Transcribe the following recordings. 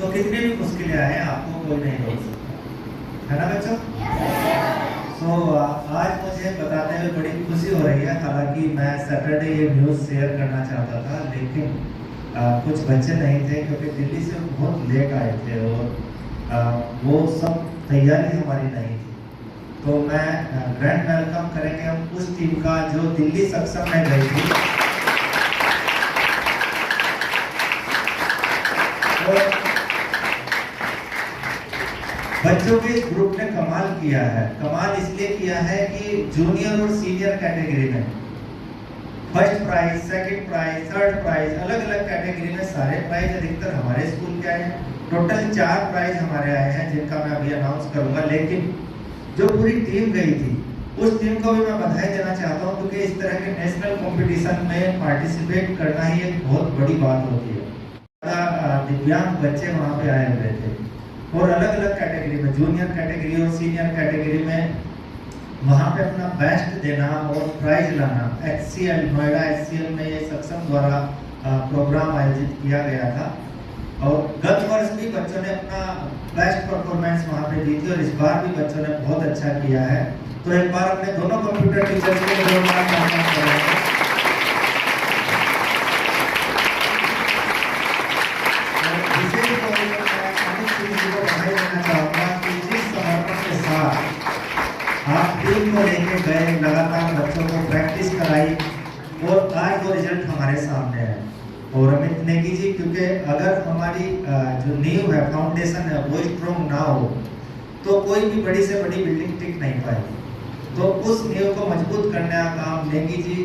तो कितनी भी मुश्किलें आए आपको कोई नहीं रोक सकता, है ना बच्चों? तो आज मुझे बताते हुए बड़ी खुशी हो रही है। हालांकि मैं सैटरडे ये न्यूज़ शेयर करना चाहता था, लेकिन कुछ बच्चे नहीं थे क्योंकि दिल्ली से बहुत लेट आए थे और वो सब तैयारी हमारी नहीं थी। तो मैं ग्रैंड वेलकम करेंगे हम उस टीम का जो दिल्ली सक्षम में गई थी। और बच्चों के इस ग्रुप ने कमाल किया है। कमाल इसलिए किया है कि जूनियर और सीनियर कैटेगरी में first prize, second prize, third prize, अलग अलग कैटेगरी में सारे प्राइज अधिकतर हमारे स्कूल के आए हैं। टोटल 4 प्राइज हमारे आए हैं जिनका मैं अभी अनाउंस करूंगा। लेकिन जो पूरी टीम गई थी उस टीम को भी मैं बधाई देना चाहता हूं, क्योंकि इस तरह के नेशनल कंपटीशन में पार्टिसिपेट करना ही एक बहुत बड़ी बात होती है। दिव्यांग बच्चे वहां पे आए हुए थे और अलग अलग कैटेगरी में, जूनियर कैटेगरी और सीनियर कैटेगरी में वहां पे अपना बेस्ट देना और प्राइज लाना। HCL नोएडा HCL में ये सक्षम द्वारा प्रोग्राम आयोजित किया गया था और गत वर्ष भी बच्चों ने अपना बेस्ट परफॉर्मेंस वहां पे दी थी और इस बार भी बच्चों ने बहुत अच्छा किया है। तो एक बार अपने दोनों कंप्यूटर टीचर्स को जोरदार तालियां बजाएं। आप टीम को लेके गए, लगातार बच्चों को प्रैक्टिस कराई और आज वो रिजल्ट हमारे सामने है। और अमित नेगी जी, क्योंकि अगर हमारी जो नींव है, फाउंडेशन है, वो स्ट्रॉन्ग ना हो तो कोई भी बड़ी से बड़ी बिल्डिंग टिक नहीं पाएगी। तो उस नींव को मजबूत करने का काम नेगी जी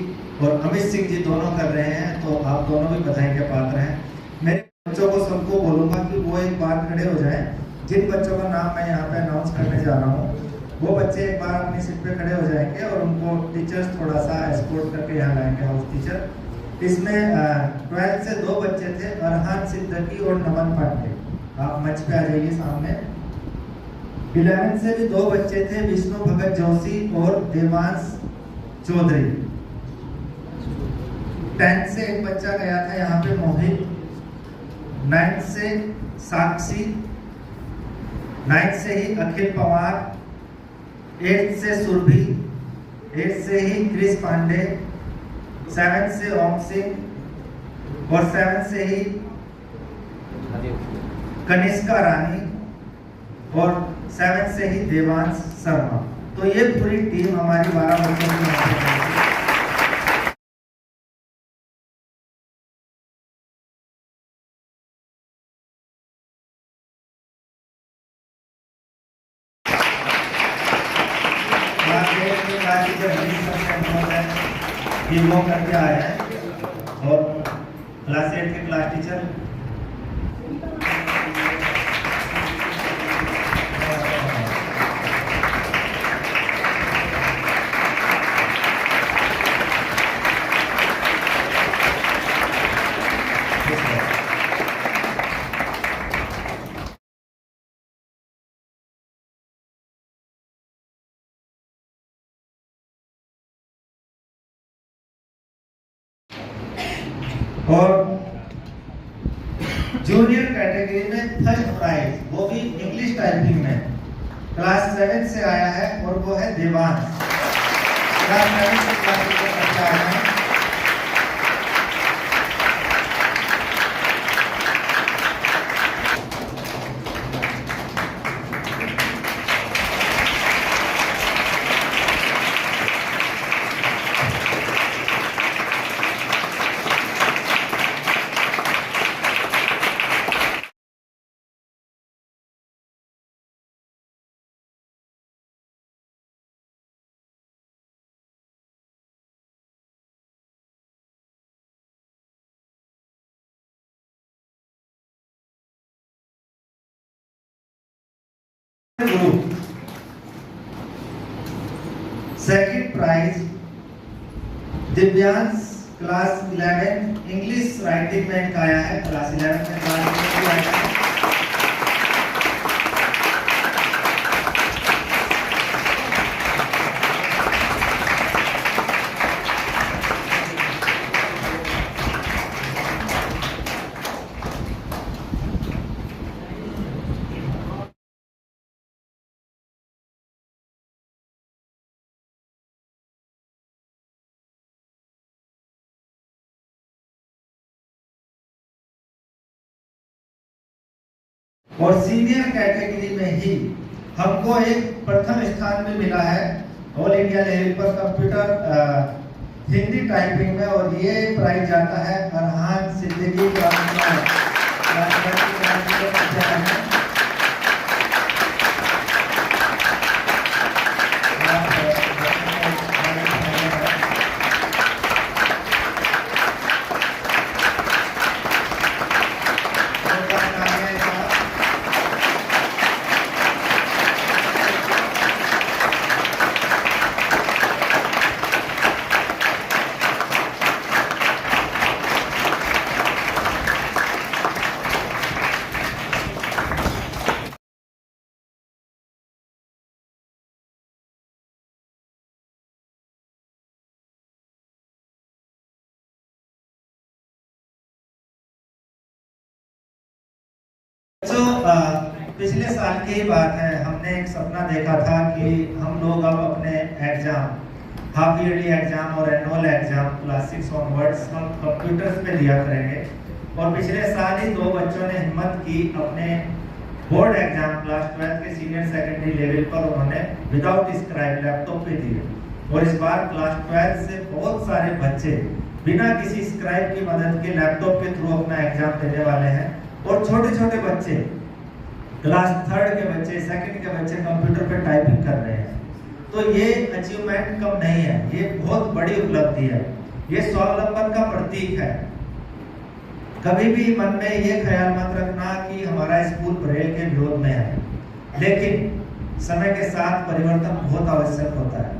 और अमित सिंह जी दोनों कर रहे हैं। तो आप दोनों भी बधाई के पात्र हैं। मेरे बच्चों को सबको बोलूंगा कि वो एक बार खड़े हो जाएं। जिन बच्चों का नाम मैं यहाँ पे अनाउंस करने जा रहा हूँ वो बच्चे एक बार अपनी सीट पे खड़े हो जाएंगे और उनको टीचर्स थोड़ा सा एस्कॉर्ट करके यहाँ लाएंगे, हाउस टीचर। इसमें 12th से 2 बच्चे थे, अरहान सिद्दीकी और नमन पांडे। आप मंच पे आ जाइए सामने। 11th से भी 2 बच्चे थे, विष्णु भगत जोशी और देवांश चौधरी। 10th से एक बच्चा गया था यहाँ पे, मोहित। 9th से साक्षी, 9th से ही अखिल पवार, 8th से सुरभि, 8th से ही क्रिस पांडे, 7th से ओम सिंह और 7th से ही कनिष्का रानी और 7th से ही देवांश शर्मा। तो ये पूरी टीम हमारी 12 बच्चों की। टीमों करके आए हैं और क्लास 8 के क्लास टीचर और जूनियर कैटेगरी में फर्स्ट प्राइज, वो भी इंग्लिश टाइपिंग में, क्लास 7 से आया है और वो है देवांश। क्लास 7 से क्लास 8 तक बच्चा आया है। Second prize Divyansh class 11 English writing में आया है। क्लास 11 में क्लास आया है। और सीनियर कैटेगरी में ही हमको एक प्रथम स्थान भी मिला है ऑल इंडिया लेवल पर कंप्यूटर हिंदी टाइपिंग में, और ये प्राइज जाता है अरहान सिद्दीकी पिछले साल की बात है, हमने एक सपना देखा था कि हम लोग अब अपने एग्जाम हाफ ईयरली एग्जाम और एनुअल एग्जाम क्लास 6 ऑनवर्ड्स हम कंप्यूटर्स पे दिया करेंगे। और पिछले साल ही 2 बच्चों ने हिम्मत की, अपने बोर्ड एग्जाम क्लास 12 के सीनियर सेकेंडरी लेवल पर उन्होंने विदाउट स्क्राइब लैपटॉप पे दिए। और इस बार क्लास 12 से बहुत सारे बच्चे बिना किसी स्क्राइब की मदद के लैपटॉप के थ्रू अपना एग्जाम देने वाले हैं। और छोटे छोटे बच्चे, क्लास 3 के बच्चे, 2nd के बच्चे कंप्यूटर पे टाइपिंग कर रहे हैं। तो ये अचीवमेंट कम नहीं है, ये बहुत बड़ी उपलब्धि है, ये स्वावलंबन का प्रतीक है। कभी भी मन में ये ख्याल मत रखना कि हमारा स्कूल ब्रेल के विरोध में है, लेकिन समय के साथ परिवर्तन बहुत आवश्यक होता है।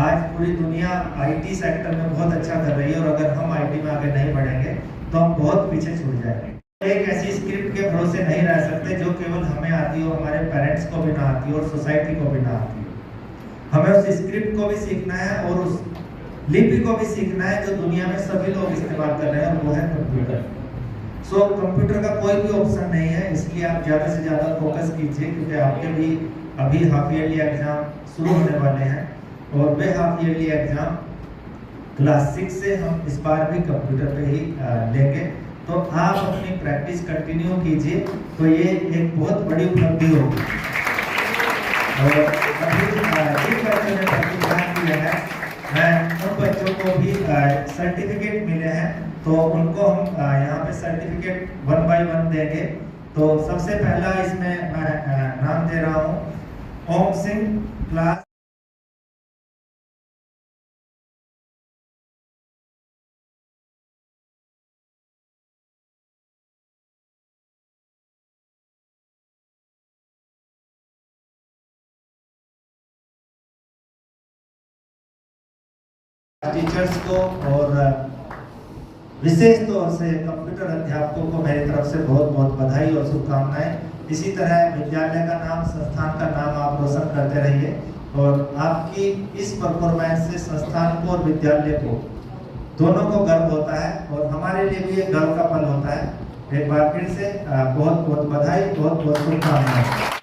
आज पूरी दुनिया आईटी सेक्टर में बहुत अच्छा कर रही है, और अगर हम आईटी में आगे नहीं बढ़ेंगे तो हम बहुत पीछे छूट जाएंगे। एक ऐसी स्क्रिप्ट के भरोसे नहीं रह सकते जो केवल हमें आती हो, हमारे पेरेंट्स को भी ना आती हो और सोसाइटी को भी ना आती हो। हमें उस स्क्रिप्ट को भी सीखना है और उस लिपि को भी सीखना है जो दुनिया में सभी लोग इस्तेमाल कर रहे हैं, और वो है कंप्यूटर। सो कंप्यूटर का कोई भी ऑप्शन नहीं है, इसलिए आप ज़्यादा से ज़्यादा फोकस कीजिए, क्योंकि आपके भी अभी हाफ ईयरली एग्जाम शुरू होने वाले हैं, और वे हाफ ईयरली एग्जाम क्लास 6 से हम इस बार भी कंप्यूटर पे ही लेंगे। तो आप अपनी प्रैक्टिस कंटिन्यू कीजिए, तो ये एक बहुत बड़ी उपलब्धि होगी। और अभी जिन बच्चों ने प्रतिभाग किया है, मैं उन बच्चों को भी सर्टिफिकेट मिले हैं, तो उनको हम यहाँ पे सर्टिफिकेट 1 by 1 देंगे। तो सबसे पहला इसमें मैं नाम दे रहा हूँ ओम सिंह, क्लास टीचर्स को और विशेष तौर से कंप्यूटर अध्यापकों को मेरी तरफ से बहुत बहुत बधाई और शुभकामनाएं। इसी तरह विद्यालय का नाम, संस्थान का नाम आप रोशन करते रहिए, और आपकी इस परफॉर्मेंस से संस्थान को और विद्यालय को दोनों को गर्व होता है, और हमारे लिए भी एक गर्व का पल होता है। एक बार फिर से बहुत बहुत बधाई, बहुत बहुत शुभकामनाएं।